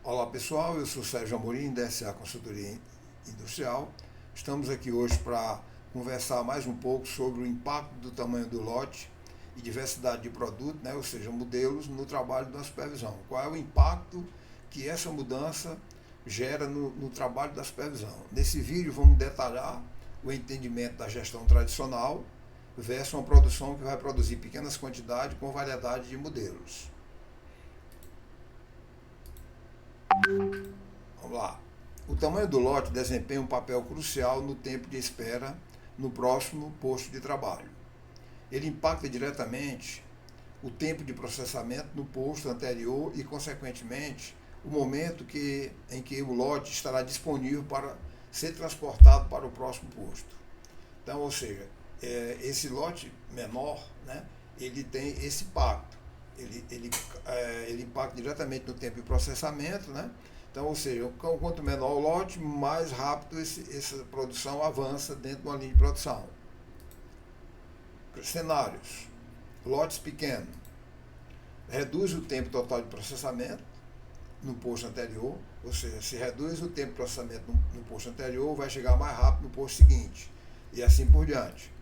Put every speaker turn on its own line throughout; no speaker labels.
Olá pessoal, eu sou Sérgio Amorim da SA Consultoria Industrial. Estamos aqui hoje para conversar mais um pouco sobre o impacto do tamanho do lote e diversidade de produto, ou seja, modelos no trabalho da supervisão. Qual é o impacto que essa mudança gera no trabalho da supervisão? Nesse vídeo vamos detalhar o entendimento da gestão tradicional versus uma produção que vai produzir pequenas quantidades com variedade de modelos. Vamos lá. O tamanho do lote desempenha um papel crucial no tempo de espera no próximo posto de trabalho. Ele impacta diretamente o tempo de processamento no posto anterior e, consequentemente, o momento em que o lote estará disponível para ser transportado para o próximo posto. Então, ou seja, esse lote menor, ele tem esse impacto. Ele impacta diretamente no tempo de processamento, Então, ou seja, quanto menor o lote, mais rápido essa produção avança dentro de uma linha de produção. Cenários. Lotes pequenos. Reduz o tempo total de processamento no posto anterior, ou seja, se reduz o tempo de processamento no posto anterior, vai chegar mais rápido no posto seguinte, e assim por diante.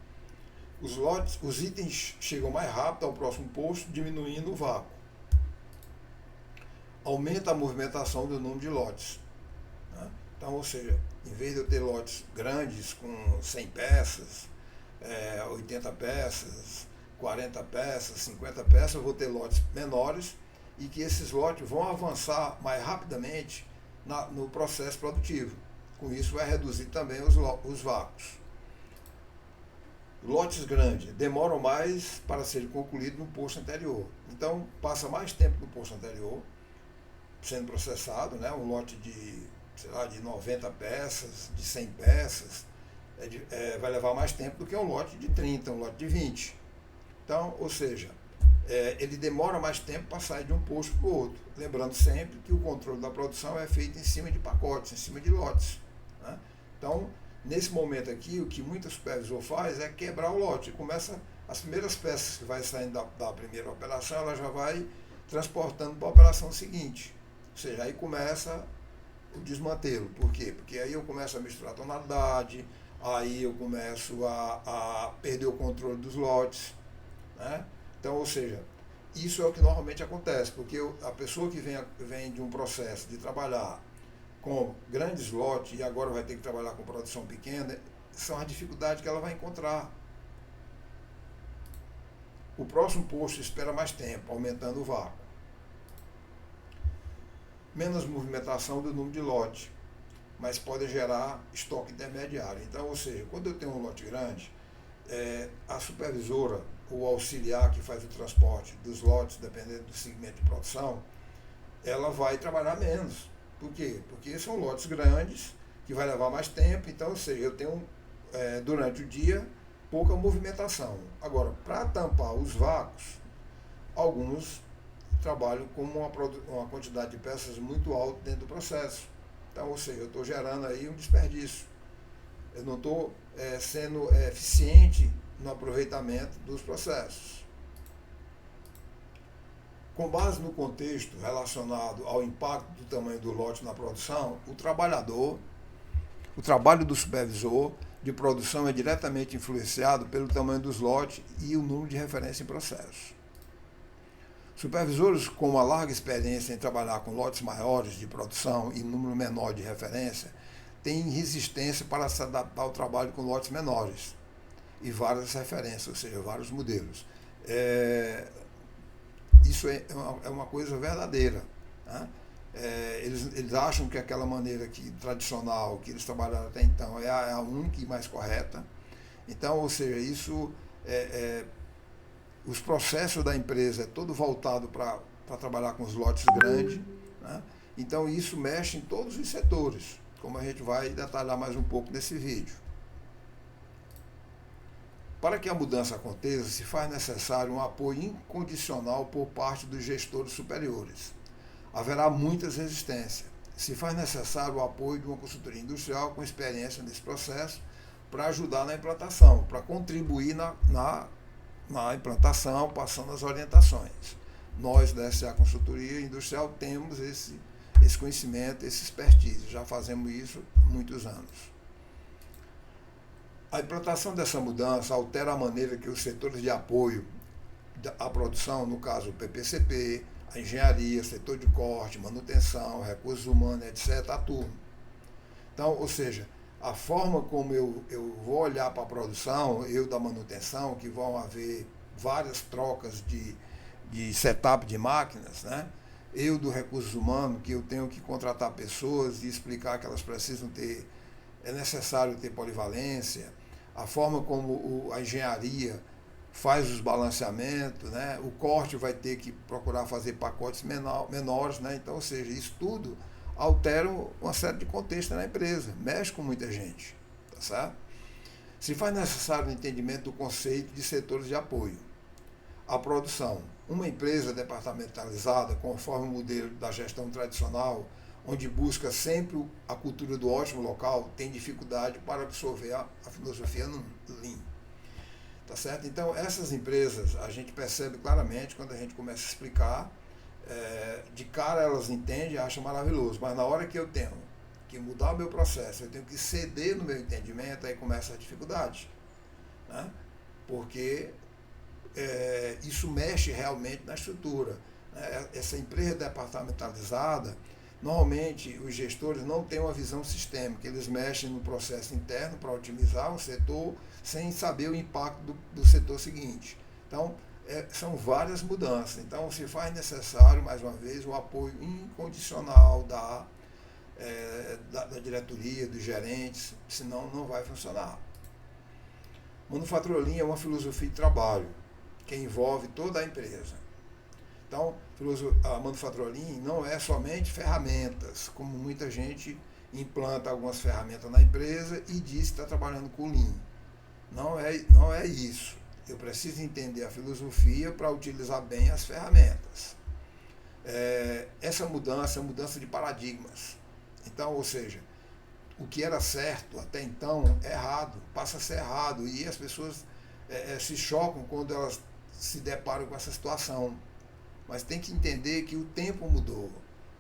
Os itens chegam mais rápido ao próximo posto, diminuindo o vácuo. Aumenta a movimentação do número de lotes. Então, ou seja, em vez de eu ter lotes grandes com 100 peças, 80 peças, 40 peças, 50 peças, eu vou ter lotes menores e que esses lotes vão avançar mais rapidamente no processo produtivo. Com isso vai reduzir também os vácuos. Lotes grandes demoram mais para serem concluídos no posto anterior. Então, passa mais tempo no posto anterior sendo processado, um lote de 90 peças, de 100 peças, vai levar mais tempo do que um lote de 30, um lote de 20. Então, ou seja, ele demora mais tempo para sair de um posto para o outro. Lembrando sempre que o controle da produção é feito em cima de pacotes, em cima de lotes. Então, nesse momento aqui, o que muita supervisor faz é quebrar o lote. Começa as primeiras peças que vai saindo da primeira operação, ela já vai transportando para a operação seguinte. Ou seja, aí começa o desmantelo. Por quê? Porque aí eu começo a misturar tonalidade, aí eu começo a perder o controle dos lotes. Então, ou seja, isso é o que normalmente acontece, porque a pessoa que vem de um processo de trabalhar com grandes lotes e agora vai ter que trabalhar com produção pequena, são as dificuldades que ela vai encontrar. O próximo posto espera mais tempo, aumentando o vácuo. Menos movimentação do número de lote, mas pode gerar estoque intermediário. Então, ou seja, quando eu tenho um lote grande, a supervisora, o auxiliar que faz o transporte dos lotes, dependendo do segmento de produção, ela vai trabalhar menos. Por quê? Porque são lotes grandes, que vai levar mais tempo, então, ou seja, eu tenho, durante o dia, pouca movimentação. Agora, para tampar os vácuos, alguns trabalham com uma quantidade de peças muito alta dentro do processo. Então, ou seja, eu estou gerando aí um desperdício. Eu não estou sendo eficiente no aproveitamento dos processos. Com base no contexto relacionado ao impacto do tamanho do lote na produção, o trabalho do supervisor de produção é diretamente influenciado pelo tamanho dos lotes e o número de referência em processo. Supervisores com uma larga experiência em trabalhar com lotes maiores de produção e número menor de referência têm resistência para se adaptar ao trabalho com lotes menores e várias referências, ou seja, vários modelos. Isso é uma coisa verdadeira. Eles acham que aquela maneira tradicional que eles trabalharam até então é a única e mais correta. Então, ou seja, isso os processos da empresa é todo voltado para trabalhar com os lotes grandes. Então, isso mexe em todos os setores, como a gente vai detalhar mais um pouco nesse vídeo. Para que a mudança aconteça, se faz necessário um apoio incondicional por parte dos gestores superiores. Haverá muitas resistências. Se faz necessário o apoio de uma consultoria industrial com experiência nesse processo para ajudar na implantação, para contribuir na implantação, passando as orientações. Nós, da SA Consultoria Industrial, temos esse conhecimento, esse expertise. Já fazemos isso há muitos anos. A implantação dessa mudança altera a maneira que os setores de apoio à produção, no caso o PPCP, a engenharia, setor de corte, manutenção, recursos humanos, etc., atuam. Então, ou seja, a forma como eu vou olhar para a produção, eu da manutenção, que vão haver várias trocas de setup de máquinas, né? Eu do recursos humanos, que eu tenho que contratar pessoas e explicar que elas precisam ter, é necessário ter polivalência, a forma como a engenharia faz os balanceamentos, né? O corte vai ter que procurar fazer pacotes menores, né? Então, ou seja, isso tudo altera uma série de contextos na empresa, mexe com muita gente, tá certo? Se faz necessário o entendimento do conceito de setores de apoio. A produção. Uma empresa departamentalizada, conforme o modelo da gestão tradicional, onde busca sempre a cultura do ótimo local, tem dificuldade para absorver a filosofia no Lean. Tá certo? Então, essas empresas, a gente percebe claramente, quando a gente começa a explicar, de cara elas entendem, acham maravilhoso, mas na hora que eu tenho que mudar o meu processo, eu tenho que ceder no meu entendimento, aí começa a dificuldade. Né? Porque isso mexe realmente na estrutura. Essa empresa departamentalizada, normalmente os gestores não têm uma visão sistêmica, eles mexem no processo interno para otimizar um setor sem saber o impacto do setor seguinte. Então, são várias mudanças. Então, se faz necessário, mais uma vez, o apoio incondicional da diretoria, dos gerentes, senão não vai funcionar. Manufatura Lean é uma filosofia de trabalho que envolve toda a empresa. Então, a Manufatura Lean não é somente ferramentas, como muita gente implanta algumas ferramentas na empresa e diz que está trabalhando com Lean. Não é isso. Eu preciso entender a filosofia para utilizar bem as ferramentas. Essa mudança é uma mudança de paradigmas. Então, ou seja, o que era certo até então é errado, passa a ser errado, e as pessoas se chocam quando elas se deparam com essa situação. Mas tem que entender que o tempo mudou.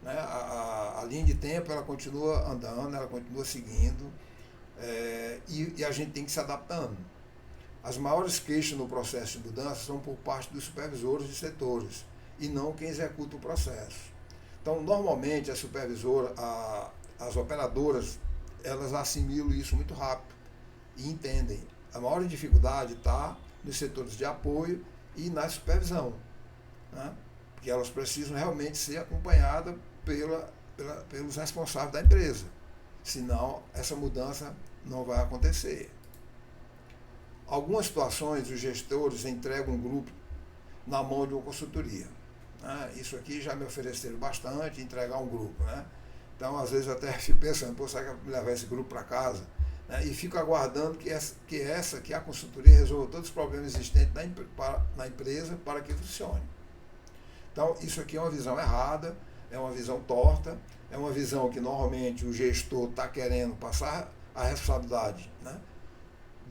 Né? A linha de tempo ela continua andando, ela continua seguindo, e a gente tem que se adaptando. As maiores queixas no processo de mudança são por parte dos supervisores de setores, e não quem executa o processo. Então, normalmente, a supervisora, as operadoras, elas assimilam isso muito rápido e entendem. A maior dificuldade está nos setores de apoio e na supervisão, né? Porque elas precisam realmente ser acompanhadas pelos responsáveis da empresa. Senão, essa mudança não vai acontecer. Algumas situações, os gestores entregam um grupo na mão de uma consultoria. Né? Isso aqui já me ofereceram bastante, entregar um grupo. Né? Então, às vezes, eu até fico pensando, pô, será que eu vou levar esse grupo para casa? Né? E fico aguardando que a consultoria resolva todos os problemas existentes na empresa para que funcione. Então, isso aqui é uma visão errada, é uma visão torta, é uma visão que normalmente o gestor está querendo passar a responsabilidade, né,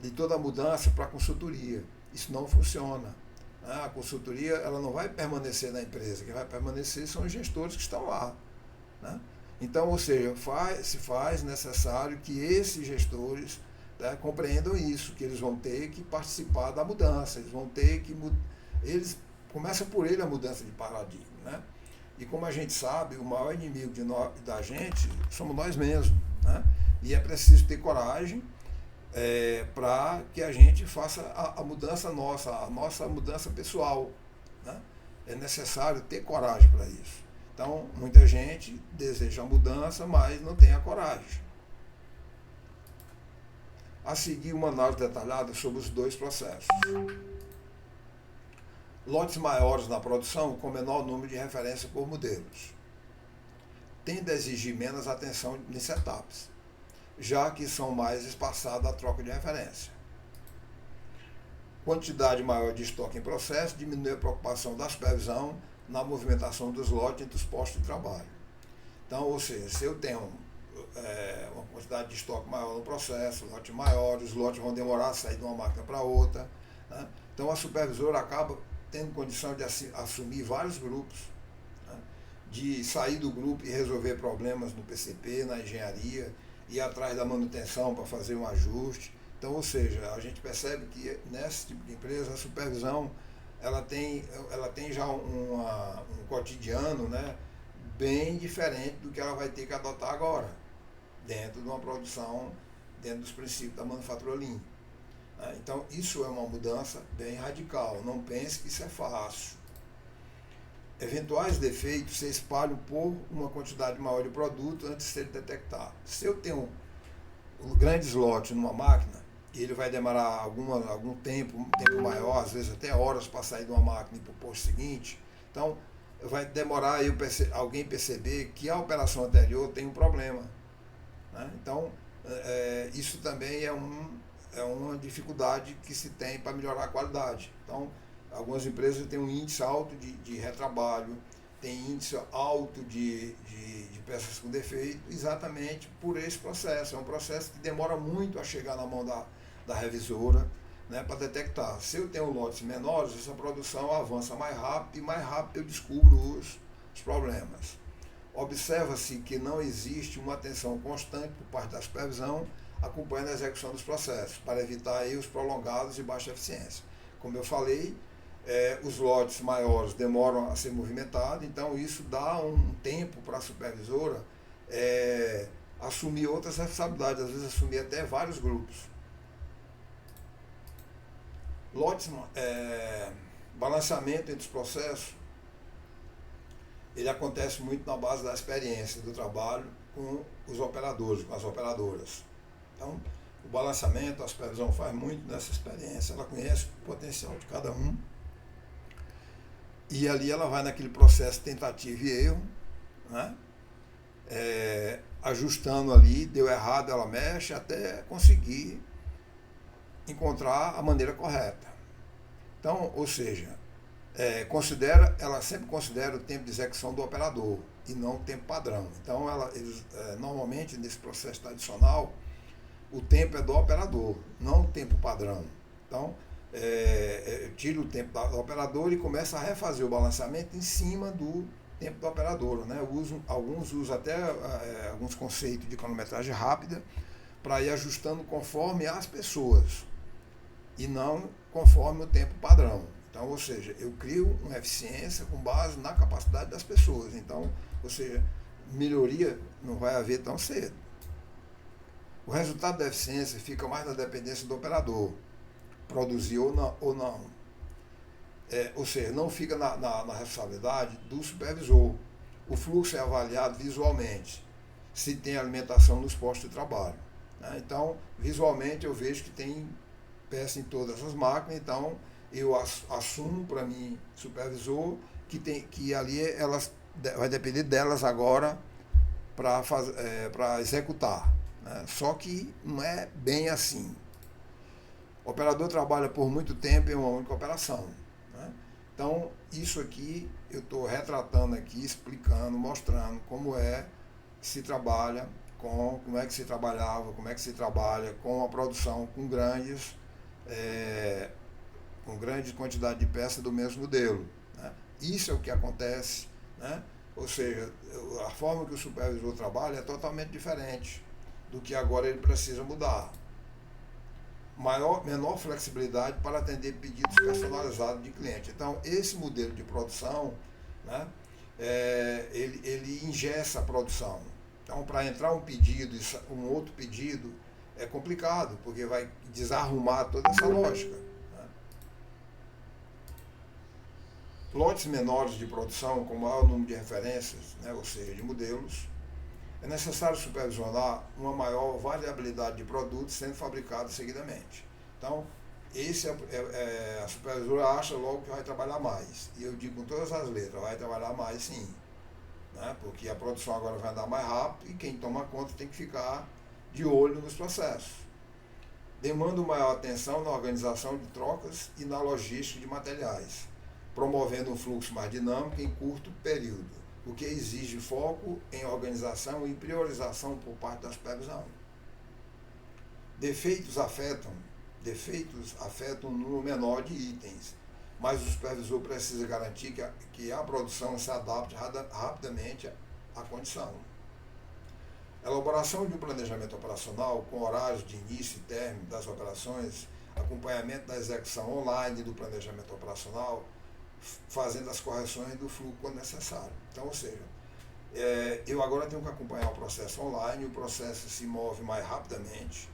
de toda a mudança para a consultoria. Isso não funciona. Né? A consultoria ela não vai permanecer na empresa, quem vai permanecer são os gestores que estão lá. Né? Então, ou seja, se faz necessário que esses gestores, né, compreendam isso, que eles vão ter que participar da mudança, eles vão ter que... Começa por ele a mudança de paradigma. Né? E como a gente sabe, o maior inimigo da gente somos nós mesmos. Né? E é preciso ter coragem para que a gente faça a mudança nossa, a nossa mudança pessoal. Né? É necessário ter coragem para isso. Então, muita gente deseja a mudança, mas não tem a coragem. A seguir, uma análise detalhada sobre os dois processos. Lotes maiores na produção com menor número de referências por modelos. Tende a exigir menos atenção em setups, já que são mais espaçados a troca de referência. Quantidade maior de estoque em processo diminui a preocupação da supervisão na movimentação dos lotes entre os postos de trabalho. Então, ou seja, se eu tenho uma quantidade de estoque maior no processo, lotes maiores, os lotes vão demorar a sair de uma máquina para outra. Né? Então, a supervisora acaba tendo condição de assumir vários grupos, né, de sair do grupo e resolver problemas no PCP, na engenharia, ir atrás da manutenção para fazer um ajuste. Então, ou seja, a gente percebe que nesse tipo de empresa a supervisão ela tem já um cotidiano, né, bem diferente do que ela vai ter que adotar agora, dentro de uma produção, dentro dos princípios da manufatura Lean. Então, isso é uma mudança bem radical. Não pense que isso é fácil. Eventuais defeitos se espalham por uma quantidade maior de produto antes de ser detectado. Se eu tenho um grande slot numa máquina, e ele vai demorar algum tempo, um tempo maior, às vezes até horas para sair de uma máquina e para o posto seguinte, então vai demorar alguém perceber que a operação anterior tem um problema. Né? Então, isso também é uma dificuldade que se tem para melhorar a qualidade. Então, algumas empresas têm um índice alto de retrabalho, tem índice alto de peças com defeito, exatamente por esse processo. É um processo que demora muito a chegar na mão da revisora, né, para detectar. Se eu tenho lotes menores, essa produção avança mais rápido e mais rápido eu descubro os problemas. Observa-se que não existe uma atenção constante por parte da supervisão acompanhando a execução dos processos, para evitar erros prolongados e baixa eficiência. Como eu falei, os lotes maiores demoram a ser movimentados, então isso dá um tempo para a supervisora assumir outras responsabilidades, às vezes assumir até vários grupos. Lotes, balanceamento entre os processos, ele acontece muito na base da experiência do trabalho com os operadores, com as operadoras. Então, o balanceamento, a supervisão faz muito nessa experiência, ela conhece o potencial de cada um, e ali ela vai naquele processo de tentativa e erro, né? Ajustando ali, deu errado, ela mexe até conseguir encontrar a maneira correta. Então, ou seja, ela sempre considera o tempo de execução do operador e não o tempo padrão. Então, normalmente, nesse processo tradicional, o tempo é do operador, não o tempo padrão. Então, tira o tempo do operador e começa a refazer o balanceamento em cima do tempo do operador. Né? Alguns usam até alguns conceitos de cronometragem rápida para ir ajustando conforme as pessoas e não conforme o tempo padrão. Então, ou seja, eu crio uma eficiência com base na capacidade das pessoas. Então, ou seja, melhoria não vai haver tão cedo. O resultado da eficiência fica mais na dependência do operador, produzir ou não. Ou seja, não fica na responsabilidade do supervisor. O fluxo é avaliado visualmente, se tem alimentação nos postos de trabalho. Né? Então, visualmente eu vejo que tem peça em todas as máquinas, então eu assumo para mim, supervisor, que ali vai depender delas agora para executar. Né? Só que não é bem assim. O operador trabalha por muito tempo em uma única operação. Né? Então, isso aqui eu estou retratando aqui, explicando, mostrando como se trabalha como é que se trabalhava, como é que se trabalha com a produção com grande quantidade de peças do mesmo modelo. Né? Isso é o que acontece, né? Ou seja, a forma que o supervisor trabalha é totalmente diferente do que agora ele precisa mudar. Menor flexibilidade para atender pedidos personalizados de cliente. Então, esse modelo de produção, né, ele engessa a produção. Então, para entrar um pedido e um outro pedido, é complicado, porque vai desarrumar toda essa lógica. Né? Lotes menores de produção, com maior número de referências, né, ou seja, de modelos, é necessário supervisionar uma maior variabilidade de produtos sendo fabricados seguidamente. Então, a supervisora acha logo que vai trabalhar mais. E eu digo com todas as letras, vai trabalhar mais sim. Né? Porque a produção agora vai andar mais rápido e quem toma conta tem que ficar de olho nos processos. Demanda maior atenção na organização de trocas e na logística de materiais, promovendo um fluxo mais dinâmico em curto período, o que exige foco em organização e priorização por parte da supervisão. Defeitos afetam um número menor de itens, mas o supervisor precisa garantir que a produção se adapte rapidamente à condição. Elaboração de um planejamento operacional com horários de início e término das operações, acompanhamento da execução online do planejamento operacional, fazendo as correções do fluxo quando necessário. Então, ou seja, eu agora tenho que acompanhar o processo online, o processo se move mais rapidamente.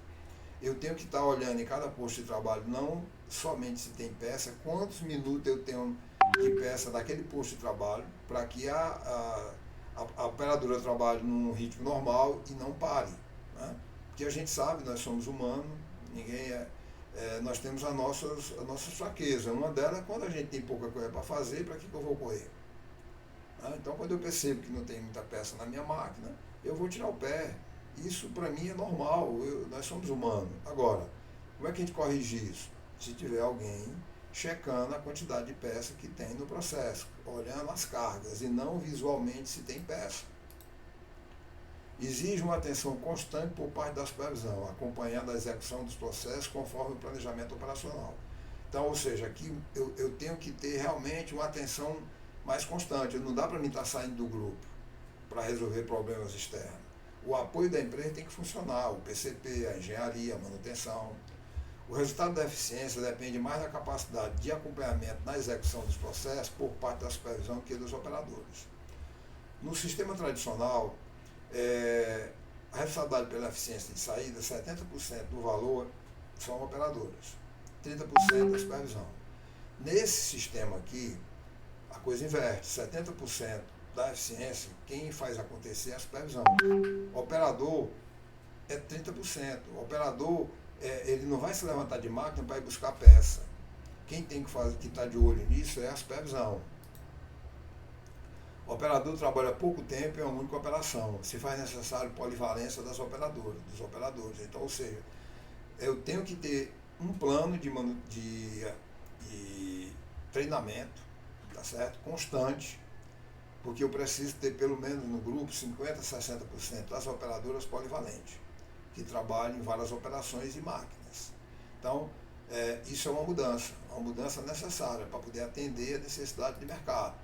Eu tenho que estar olhando em cada posto de trabalho, não somente se tem peça, quantos minutos eu tenho de peça naquele posto de trabalho, para que a operadora trabalhe num ritmo normal e não pare. Né? Porque a gente sabe, nós somos humanos, nós temos as nossas fraquezas. Uma delas é quando a gente tem pouca coisa para fazer, para que eu vou correr? Então, quando eu percebo que não tem muita peça na minha máquina, eu vou tirar o pé. Isso, para mim, é normal. Nós somos humanos. Agora, como é que a gente corrige isso? Se tiver alguém checando a quantidade de peça que tem no processo, olhando as cargas e não visualmente se tem peça. Exige uma atenção constante por parte da supervisão, acompanhando a execução dos processos conforme o planejamento operacional. Então, ou seja, aqui eu tenho que ter realmente uma atenção mais constante. Não dá para mim estar saindo do grupo para resolver problemas externos. O apoio da empresa tem que funcionar, o PCP, a engenharia, a manutenção. O resultado da eficiência depende mais da capacidade de acompanhamento na execução dos processos por parte da supervisão que dos operadores. No sistema tradicional, a responsabilidade pela eficiência de saída, 70% do valor são operadores, 30% da supervisão. Nesse sistema aqui, a coisa inverte, 70% da eficiência, quem faz acontecer é a supervisão. O operador é 30%. O operador, ele não vai se levantar de máquina para ir buscar peça. Quem tem que fazer, que está de olho nisso, é a supervisão. O operador trabalha pouco tempo em uma única operação. Se faz necessário polivalência dos operadores. Então, ou seja, eu tenho que ter um plano de treinamento, tá certo? Constante, porque eu preciso ter pelo menos no grupo 50% a 60% das operadoras polivalentes, que trabalham em várias operações e máquinas. Então, isso é uma mudança necessária para poder atender a necessidade de mercado.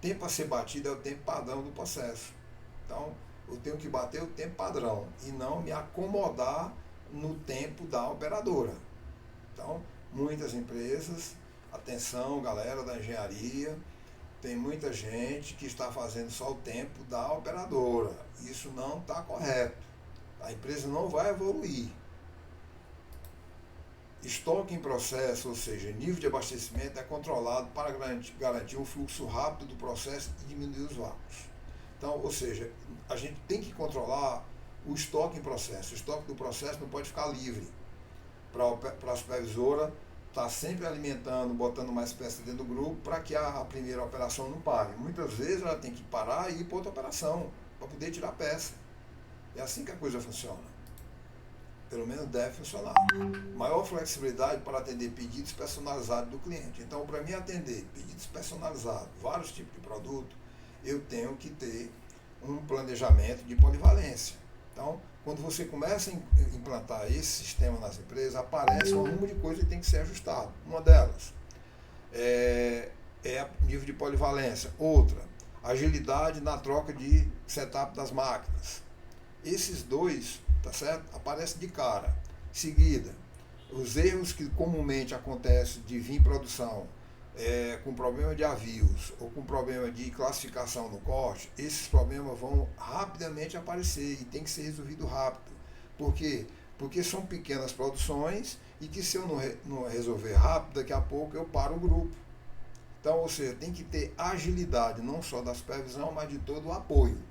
Tempo a ser batido é o tempo padrão do processo. Então, eu tenho que bater o tempo padrão e não me acomodar no tempo da operadora. Então, muitas empresas, atenção galera da engenharia, tem muita gente que está fazendo só o tempo da operadora. Isso não está correto. A empresa não vai evoluir. Estoque em processo, ou seja, nível de abastecimento é controlado para garantir um fluxo rápido do processo e diminuir os vácuos. Então, ou seja, a gente tem que controlar o estoque em processo. O estoque do processo não pode ficar livre para a supervisora estar sempre alimentando, botando mais peças dentro do grupo para que a primeira operação não pare. Muitas vezes ela tem que parar e ir para outra operação para poder tirar peça. É assim que a coisa funciona. Pelo menos deve funcionar. Maior flexibilidade para atender pedidos personalizados do cliente. Então, para mim atender pedidos personalizados, vários tipos de produto, eu tenho que ter um planejamento de polivalência. Então, quando você começa a implantar esse sistema nas empresas, aparece um número de coisas que tem que ser ajustado. Uma delas é o nível de polivalência. Outra, agilidade na troca de setup das máquinas. Esses dois, tá certo? Aparece de cara. Em seguida, os erros que comumente acontecem de vir em produção com problema de avios ou com problema de classificação no corte, esses problemas vão rapidamente aparecer e tem que ser resolvido rápido. Por quê? Porque são pequenas produções e que se eu não resolver rápido, daqui a pouco eu paro o grupo. Então, ou seja, tem que ter agilidade, não só da supervisão, mas de todo o apoio.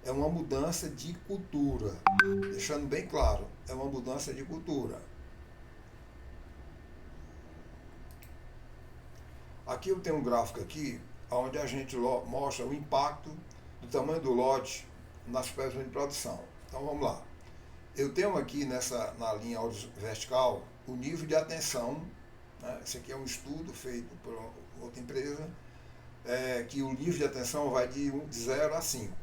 É uma mudança de cultura. Deixando bem claro, é uma mudança de cultura. Aqui eu tenho um gráfico aqui, onde a gente mostra o impacto do tamanho do lote na supervisão de produção. Então vamos lá. Eu tenho aqui na linha vertical o nível de atenção. Né? Esse aqui é um estudo feito por outra empresa, que o nível de atenção vai de 0 a 5.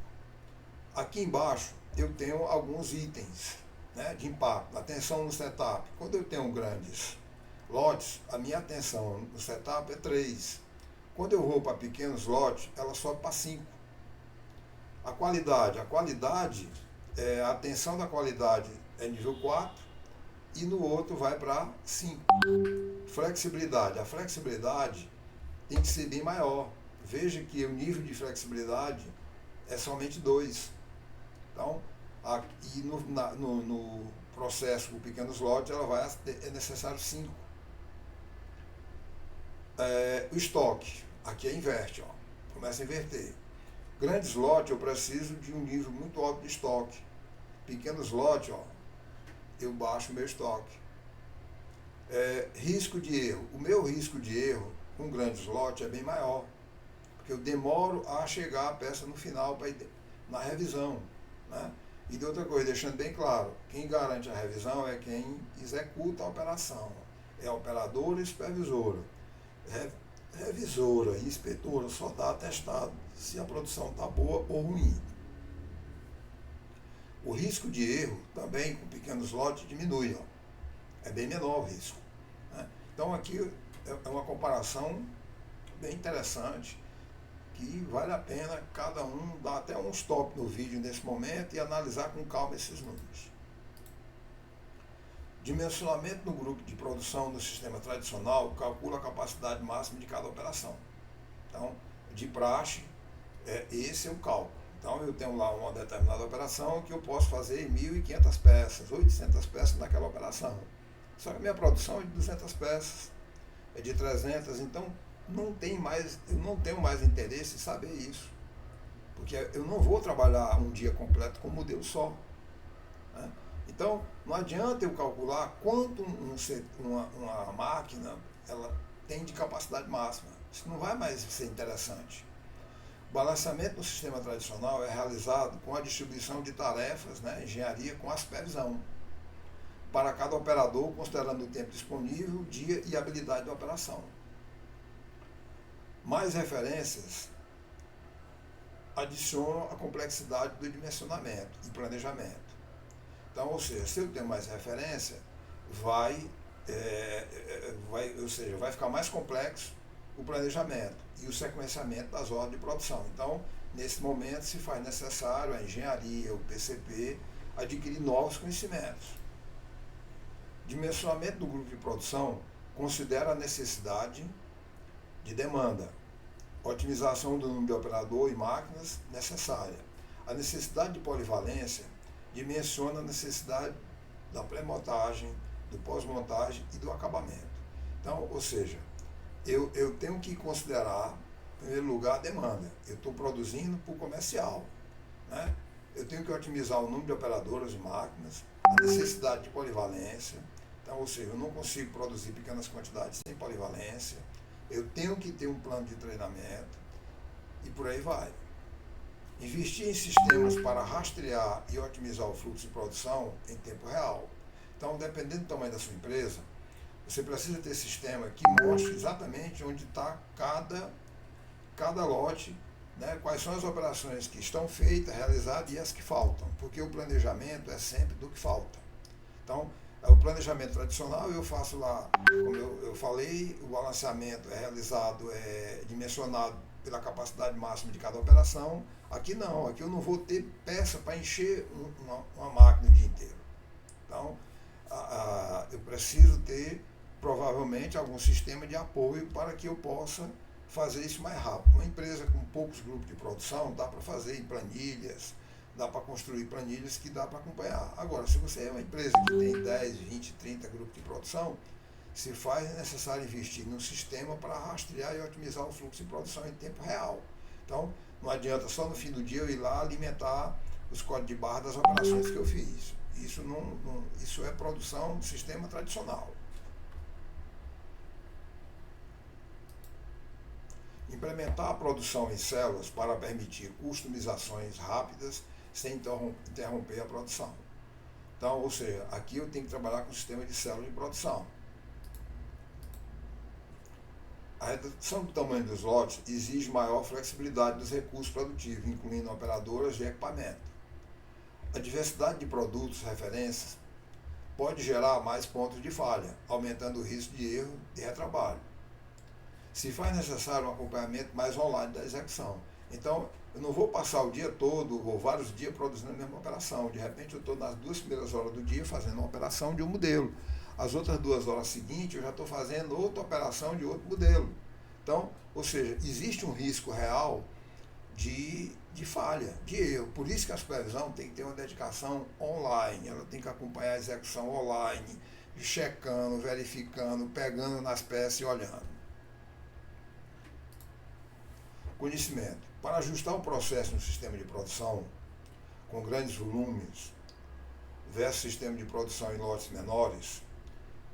Aqui embaixo eu tenho alguns itens, né, de impacto. Atenção no setup. Quando eu tenho grandes lotes, a minha atenção no setup é 3. Quando eu vou para pequenos lotes, ela sobe para 5. A qualidade, a atenção da qualidade é nível 4 e no outro vai para 5. Flexibilidade, a flexibilidade tem que ser bem maior. Veja que o nível de flexibilidade é somente 2. Então, aqui no processo com pequenos lotes, é necessário 5. O estoque, aqui inverte, começa a inverter. Grandes lotes, eu preciso de um nível muito alto de estoque. Pequenos lotes, eu baixo o meu estoque. Risco de erro. O meu risco de erro com grandes lotes é bem maior, porque eu demoro a chegar a peça no final na revisão, né? E de outra coisa, deixando bem claro, quem garante a revisão é quem executa a operação, é a operadora e supervisora. Revisora e inspetora só dá atestado se a produção está boa ou ruim. O risco de erro também com pequenos lotes diminui, é bem menor o risco, né? Então aqui é uma comparação bem interessante, que vale a pena cada um dar até um stop no vídeo nesse momento e analisar com calma esses números. Dimensionamento no grupo de produção no sistema tradicional calcula a capacidade máxima de cada operação. Então, de praxe, esse é o cálculo. Então, eu tenho lá uma determinada operação que eu posso fazer 1.500 peças, 800 peças naquela operação. Só que a minha produção é de 200 peças, é de 300, então eu não tenho mais interesse em saber isso. Porque eu não vou trabalhar um dia completo com um modelo só, né? Então, não adianta eu calcular quanto uma máquina ela tem de capacidade máxima. Isso não vai mais ser interessante. O balanceamento no sistema tradicional é realizado com a distribuição de tarefas, né, engenharia com a supervisão, para cada operador, considerando o tempo disponível, o dia e a habilidade da operação. Mais referências adicionam a complexidade do dimensionamento e planejamento. Então, ou seja, se eu tenho mais referência, vai ficar mais complexo o planejamento e o sequenciamento das ordens de produção. Então, nesse momento, se faz necessário a engenharia, o PCP, adquirir novos conhecimentos. Dimensionamento do grupo de produção considera a necessidade de demanda, otimização do número de operador e máquinas necessária. A necessidade de polivalência dimensiona a necessidade da pré-montagem, do pós-montagem e do acabamento. Então, ou seja, eu tenho que considerar, em primeiro lugar, a demanda. Eu estou produzindo para o comercial, né? Eu tenho que otimizar o número de operadoras e máquinas, a necessidade de polivalência. Então, ou seja, eu não consigo produzir pequenas quantidades sem polivalência. Eu tenho que ter um plano de treinamento e por aí vai. Investir em sistemas para rastrear e otimizar o fluxo de produção em tempo real. Então, dependendo do tamanho da sua empresa, você precisa ter sistema que mostre exatamente onde está cada lote, né, quais são as operações que estão feitas, realizadas e as que faltam, porque o planejamento é sempre do que falta. Então, o planejamento tradicional eu faço lá, como eu falei, o balanceamento é realizado, dimensionado pela capacidade máxima de cada operação. Aqui não, aqui eu não vou ter peça para encher uma máquina o dia inteiro. Então, eu preciso ter provavelmente algum sistema de apoio para que eu possa fazer isso mais rápido. Uma empresa com poucos grupos de produção dá para fazer em planilhas, dá para construir planilhas que dá para acompanhar. Agora, se você é uma empresa que tem 10, 20, 30 grupos de produção, se faz necessário investir num sistema para rastrear e otimizar o fluxo de produção em tempo real. Então, não adianta só no fim do dia eu ir lá alimentar os códigos de barra das operações que eu fiz. Isso é produção de sistema tradicional. Implementar a produção em células para permitir customizações rápidas sem interromper a produção. Então, ou seja, aqui eu tenho que trabalhar com o sistema de células de produção. A redução do tamanho dos lotes exige maior flexibilidade dos recursos produtivos, incluindo operadoras e equipamento. A diversidade de produtos, referências, pode gerar mais pontos de falha, aumentando o risco de erro e retrabalho. Se faz necessário um acompanhamento mais online da execução. Então, eu não vou passar o dia todo ou vários dias produzindo a mesma operação. De repente, eu estou nas 2 primeiras horas do dia fazendo uma operação de um modelo. As outras 2 horas seguintes, eu já estou fazendo outra operação de outro modelo. Então, ou seja, existe um risco real de falha, de erro. Por isso que a supervisão tem que ter uma dedicação online, ela tem que acompanhar a execução online, checando, verificando, pegando nas peças e olhando. Conhecimento. Para ajustar o processo no sistema de produção, com grandes volumes, versus sistema de produção em lotes menores,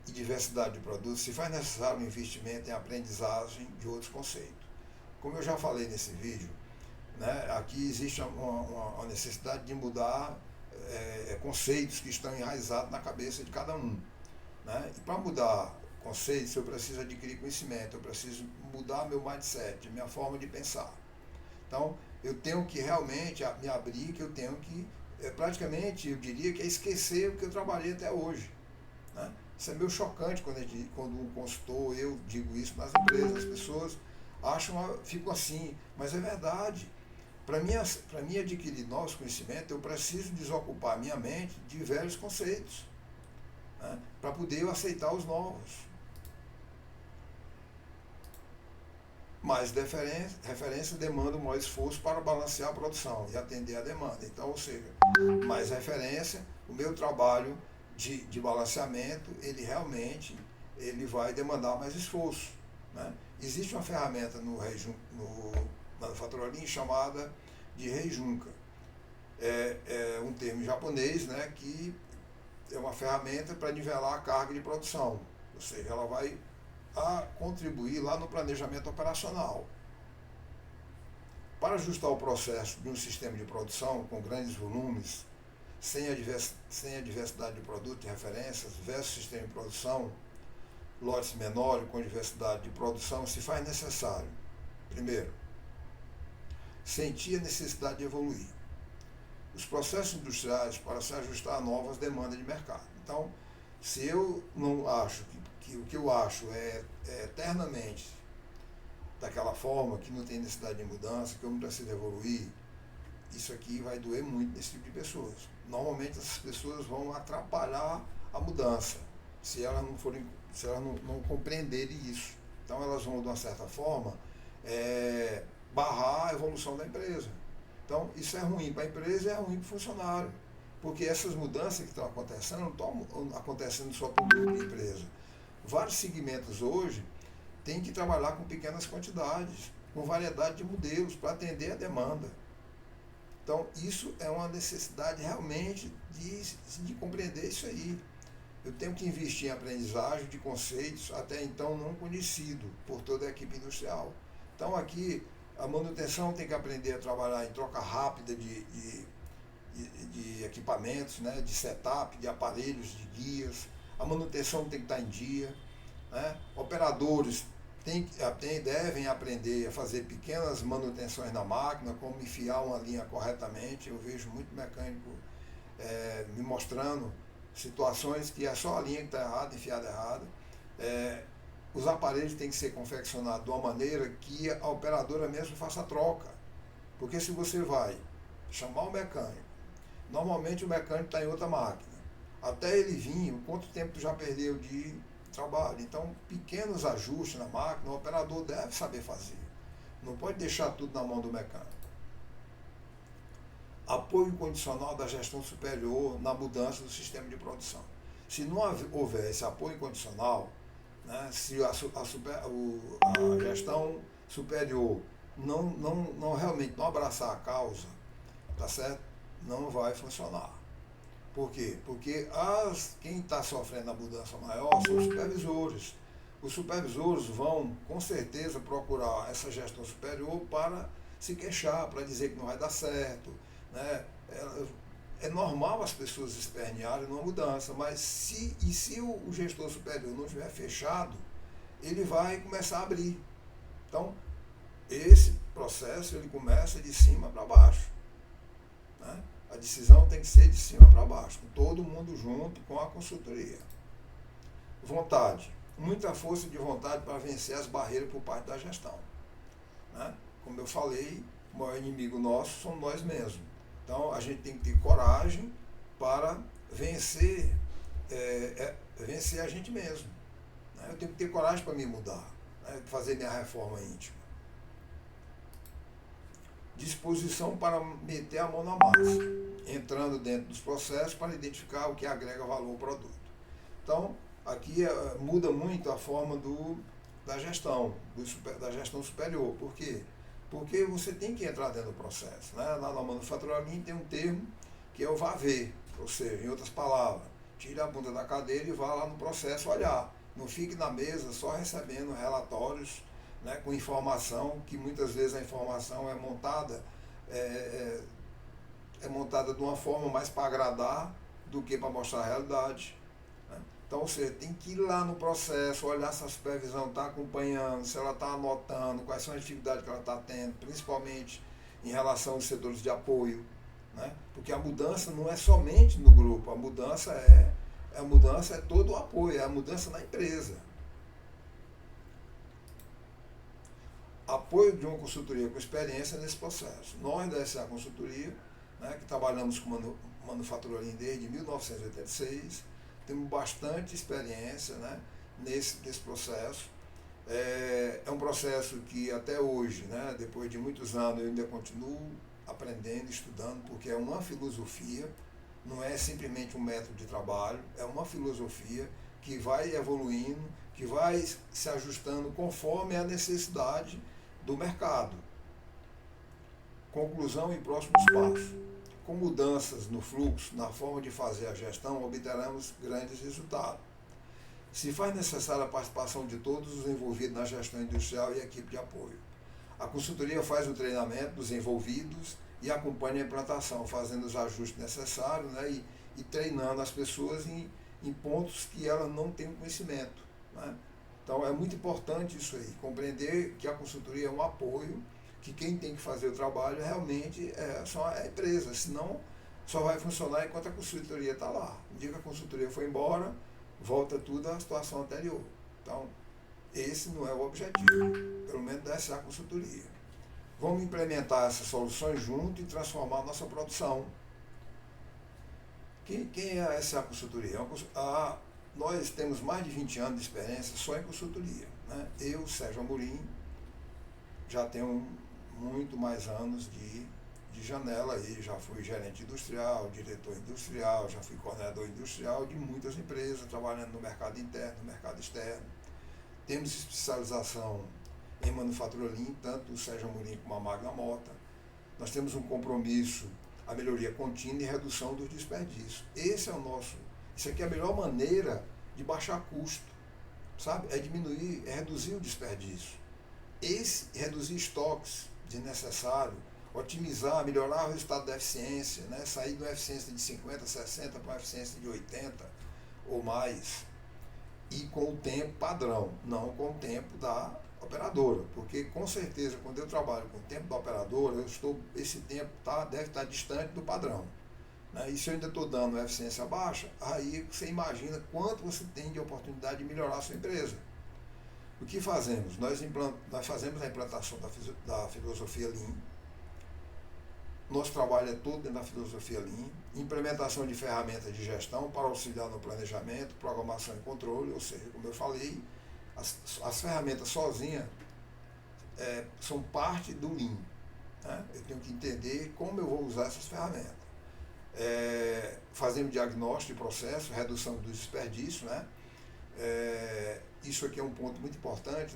e diversidade de produtos, se faz necessário um investimento em aprendizagem de outros conceitos. Como eu já falei nesse vídeo, né, aqui existe uma necessidade de mudar conceitos que estão enraizados na cabeça de cada um. Né? E para mudar conceitos, eu preciso adquirir conhecimento, eu preciso mudar meu mindset, minha forma de pensar. Então, eu tenho que realmente me abrir, que eu tenho que, praticamente, eu diria que é esquecer o que eu trabalhei até hoje. Né? Isso é meio chocante quando um consultor, eu digo isso nas empresas, as pessoas ficam assim, mas é verdade. Para mim adquirir novos conhecimentos, eu preciso desocupar minha mente de velhos conceitos, né, para poder eu aceitar os novos. Mais referência demanda um maior esforço para balancear a produção e atender a demanda. Então, ou seja, mais referência, o meu trabalho de balanceamento, ele realmente vai demandar mais esforço. Né? Existe uma ferramenta no manufaturaria chamada de Heijunka. É um termo japonês, né, que é uma ferramenta para nivelar a carga de produção. Ou seja, ela vai contribuir lá no planejamento operacional. Para ajustar o processo de um sistema de produção com grandes volumes, sem a diversidade de produtos e referências, versus sistema de produção, lotes menores com diversidade de produção, se faz necessário, primeiro, sentir a necessidade de evoluir. Os processos industriais para se ajustar a novas demandas de mercado. Então, se eu não acho que o que eu acho é eternamente daquela forma, que não tem necessidade de mudança, que eu não preciso evoluir, isso aqui vai doer muito nesse tipo de pessoas. Normalmente essas pessoas vão atrapalhar a mudança, se elas não compreenderem isso. Então elas vão, de uma certa forma, barrar a evolução da empresa. Então isso é ruim para a empresa e é ruim para o funcionário, porque essas mudanças que estão acontecendo não estão acontecendo só para o grupo de empresa. Vários segmentos hoje têm que trabalhar com pequenas quantidades, com variedade de modelos para atender a demanda. Então, isso é uma necessidade realmente de compreender isso aí. Eu tenho que investir em aprendizagem de conceitos até então não conhecidos por toda a equipe industrial. Então, aqui, a manutenção tem que aprender a trabalhar em troca rápida de equipamentos, né, de setup, de aparelhos, de guias. A manutenção tem que estar em dia. Né? Operadores devem aprender a fazer pequenas manutenções na máquina, como enfiar uma linha corretamente. Eu vejo muito mecânico me mostrando situações que é só a linha que está errada, enfiada errada. Os aparelhos têm que ser confeccionados de uma maneira que a operadora mesmo faça a troca. Porque se você vai chamar o mecânico, normalmente o mecânico está em outra máquina. Até ele vir, quanto tempo tu já perdeu de trabalho? Então, pequenos ajustes na máquina, o operador deve saber fazer. Não pode deixar tudo na mão do mecânico. Apoio incondicional da gestão superior na mudança do sistema de produção. Se não houver esse apoio incondicional, né, se a gestão superior realmente não abraçar a causa, tá certo? Não vai funcionar. Por quê? Porque quem está sofrendo a mudança maior são os supervisores. Os supervisores vão, com certeza, procurar essa gestão superior para se queixar, para dizer que não vai dar certo. Né? É normal as pessoas espernearem numa mudança, mas se o gestor superior não estiver fechado, ele vai começar a abrir. Então, esse processo ele começa de cima para baixo. Né? A A decisão tem que ser de cima para baixo, com todo mundo junto com a consultoria. Vontade. Muita força de vontade para vencer as barreiras por parte da gestão. Né? Como eu falei, o maior inimigo nosso somos nós mesmos. Então a gente tem que ter coragem para vencer, vencer a gente mesmo. Né? Eu tenho que ter coragem para me mudar, né? Fazer minha reforma íntima. Disposição para meter a mão na massa, entrando dentro dos processos para identificar o que agrega valor ao produto. Então, aqui muda muito a forma da gestão, da gestão superior. Por quê? Porque você tem que entrar dentro do processo. Né? Lá na Manufatura Lean tem um termo que é o vá ver, ou seja, em outras palavras, tire a bunda da cadeira e vá lá no processo olhar. Não fique na mesa só recebendo relatórios, né, com informação, que muitas vezes a informação é montada montada de uma forma mais para agradar do que para mostrar a realidade. Né? Então você tem que ir lá no processo, olhar se a supervisão está acompanhando, se ela está anotando, quais são as dificuldades que ela está tendo, principalmente em relação aos setores de apoio. Né? Porque a mudança não é somente no grupo, a mudança é todo o apoio, é a mudança na empresa. Apoio de uma consultoria com experiência nesse processo. Nós da SA Consultoria, né, que trabalhamos com Manufatura Lean desde 1986, temos bastante experiência, né, nesse processo. É um processo que até hoje, né, depois de muitos anos, eu ainda continuo aprendendo, estudando, porque é uma filosofia, não é simplesmente um método de trabalho, é uma filosofia que vai evoluindo, que vai se ajustando conforme a necessidade do mercado. Conclusão e próximos passos. Com mudanças no fluxo, na forma de fazer a gestão, obteremos grandes resultados. Se faz necessária a participação de todos os envolvidos na gestão industrial e a equipe de apoio. A consultoria faz o treinamento dos envolvidos e acompanha a implantação, fazendo os ajustes necessários, né, e treinando as pessoas em pontos que elas não têm conhecimento. Né? Então é muito importante isso aí, compreender que a consultoria é um apoio, que quem tem que fazer o trabalho realmente só a empresa, senão só vai funcionar enquanto a consultoria está lá. No dia que a consultoria for embora, volta tudo à situação anterior. Então, esse não é o objetivo, pelo menos dessa é a consultoria. Vamos implementar essas soluções junto e transformar a nossa produção. Quem é essa consultoria? Nós temos mais de 20 anos de experiência só em consultoria. Né? Eu, Sérgio Amorim, já tenho muito mais anos de janela aí, já fui gerente industrial, diretor industrial, já fui coordenador industrial de muitas empresas, trabalhando no mercado interno, no mercado externo. Temos especialização em manufatura Lean, tanto o Sérgio Amorim como a Magna Mota. Nós temos um compromisso, a melhoria contínua e redução dos desperdícios. Isso aqui é a melhor maneira de baixar custo, sabe? É reduzir o desperdício. Reduzir estoques desnecessários, otimizar, melhorar o resultado da eficiência, né? Sair de uma eficiência de 50, 60 para uma eficiência de 80 ou mais. E com o tempo padrão, não com o tempo da operadora, porque com certeza quando eu trabalho com o tempo da operadora, esse tempo deve estar distante do padrão. Né? E se eu ainda estou dando uma eficiência baixa, aí você imagina quanto você tem de oportunidade de melhorar a sua empresa. O que fazemos? Nós fazemos a implantação da filosofia Lean. Nosso trabalho é todo dentro da filosofia Lean. Implementação de ferramentas de gestão para auxiliar no planejamento, programação e controle, ou seja, como eu falei, as ferramentas sozinhas são parte do Lean. Né? Eu tenho que entender como eu vou usar essas ferramentas. Fazemos diagnóstico de processo, redução do desperdício, né? Isso aqui é um ponto muito importante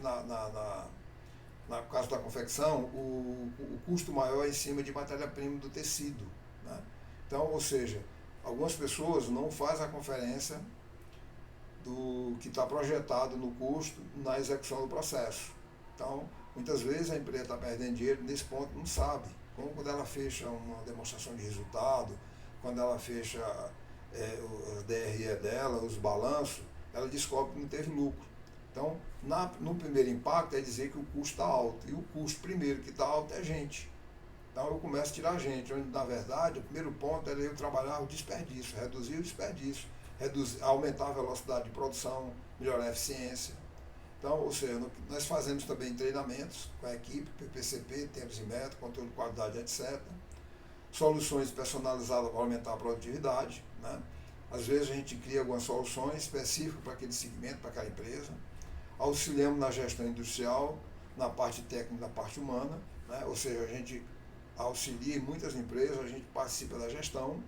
no caso da confecção, o custo maior é em cima de matéria-prima do tecido. Né? Então, ou seja, algumas pessoas não fazem a conferência do que está projetado no custo na execução do processo. Então, muitas vezes a empresa está perdendo dinheiro nesse ponto, não sabe. Como quando ela fecha uma demonstração de resultado, quando ela fecha o DRE dela, os balanços, ela descobre que não teve lucro. Então, no primeiro impacto é dizer que o custo está alto. E o custo primeiro que está alto é gente. Então eu começo a tirar gente, onde na verdade o primeiro ponto era eu trabalhar o desperdício, reduzir o desperdício, aumentar a velocidade de produção, melhorar a eficiência. Então, ou seja, nós fazemos também treinamentos com a equipe, PPCP, tempos e métodos, controle de qualidade, etc. Soluções personalizadas para aumentar a produtividade, né? Às vezes a gente cria algumas soluções específicas para aquele segmento, para aquela empresa. Auxiliamos na gestão industrial, na parte técnica, na parte humana, né? Ou seja, a gente auxilia em muitas empresas, a gente participa da gestão,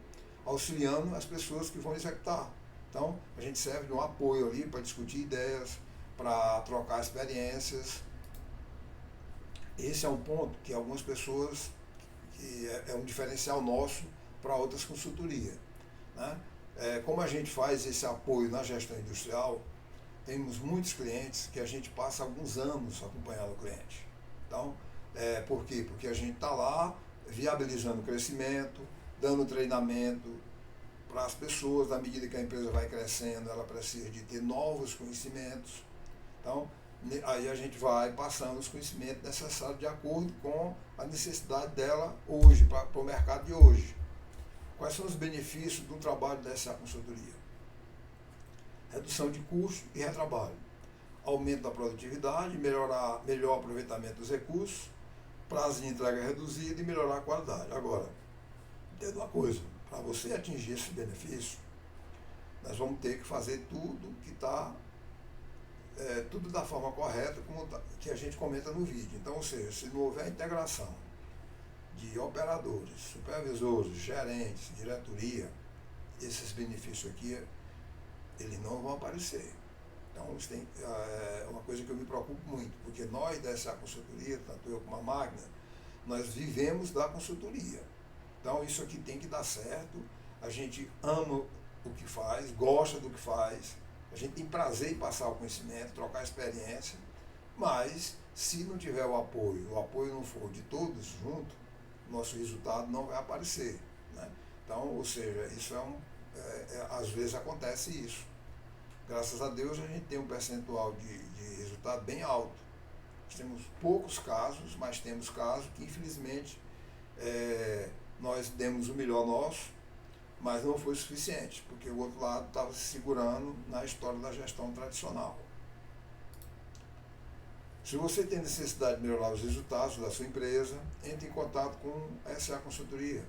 auxiliando as pessoas que vão executar. Então, a gente serve de um apoio ali para discutir ideias, para trocar experiências. Esse é um ponto que algumas pessoas, que é um diferencial nosso para outras consultorias, né? Como a gente faz esse apoio na gestão industrial, temos muitos clientes que a gente passa alguns anos acompanhando o cliente. Então, por quê? Porque a gente está lá viabilizando o crescimento, dando treinamento para as pessoas. Na medida que a empresa vai crescendo, ela precisa de ter novos conhecimentos. Então, aí a gente vai passando os conhecimentos necessários de acordo com a necessidade dela hoje, para o mercado de hoje. Quais são os benefícios do trabalho da SA Consultoria? Redução de custo e retrabalho, aumento da produtividade, melhor aproveitamento dos recursos, prazo de entrega reduzido e melhorar a qualidade. Agora, entenda uma coisa, para você atingir esse benefício, nós vamos ter que fazer tudo que está, tudo da forma correta, como que a gente comenta no vídeo. Então, ou seja, se não houver integração de operadores, supervisores, gerentes, diretoria, esses benefícios aqui, eles não vão aparecer. Então, isso é uma coisa que eu me preocupo muito, porque nós dessa consultoria, tanto eu como a Magna, nós vivemos da consultoria. Então, isso aqui tem que dar certo, a gente ama o que faz, gosta do que faz, a gente tem prazer em passar o conhecimento, trocar experiência, mas se não tiver o apoio não for de todos juntos, nosso resultado não vai aparecer, né? Então, ou seja, isso às vezes acontece isso. Graças a Deus a gente tem um percentual de resultado bem alto. Nós temos poucos casos, mas temos casos que infelizmente nós demos o melhor nosso, mas não foi suficiente, porque o outro lado estava se segurando na história da gestão tradicional. Se você tem necessidade de melhorar os resultados da sua empresa, entre em contato com a SA Consultoria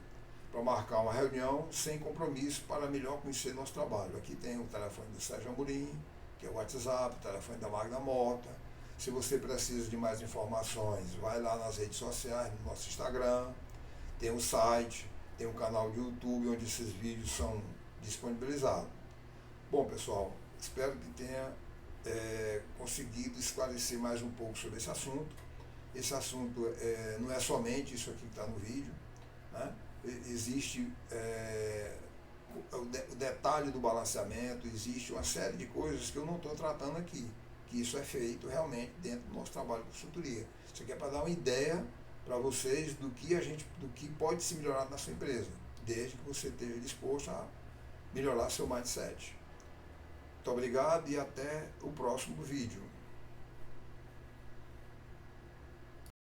para marcar uma reunião sem compromisso para melhor conhecer nosso trabalho. Aqui tem o telefone do Sérgio Amorim, que é o WhatsApp, o telefone da Magna Mota. Se você precisa de mais informações, vai lá nas redes sociais, no nosso Instagram, tem o site, tem um canal de YouTube onde esses vídeos são disponibilizados. Bom, pessoal, espero que tenha conseguido esclarecer mais um pouco sobre esse assunto. Esse assunto não é somente isso aqui que está no vídeo, né? Existe o detalhe do balanceamento, existe uma série de coisas que eu não estou tratando aqui, que isso é feito realmente dentro do nosso trabalho de consultoria. Isso aqui é para dar uma ideia para vocês do que pode se melhorar na sua empresa, desde que você esteja disposto a melhorar seu mindset. Muito obrigado e até o próximo vídeo.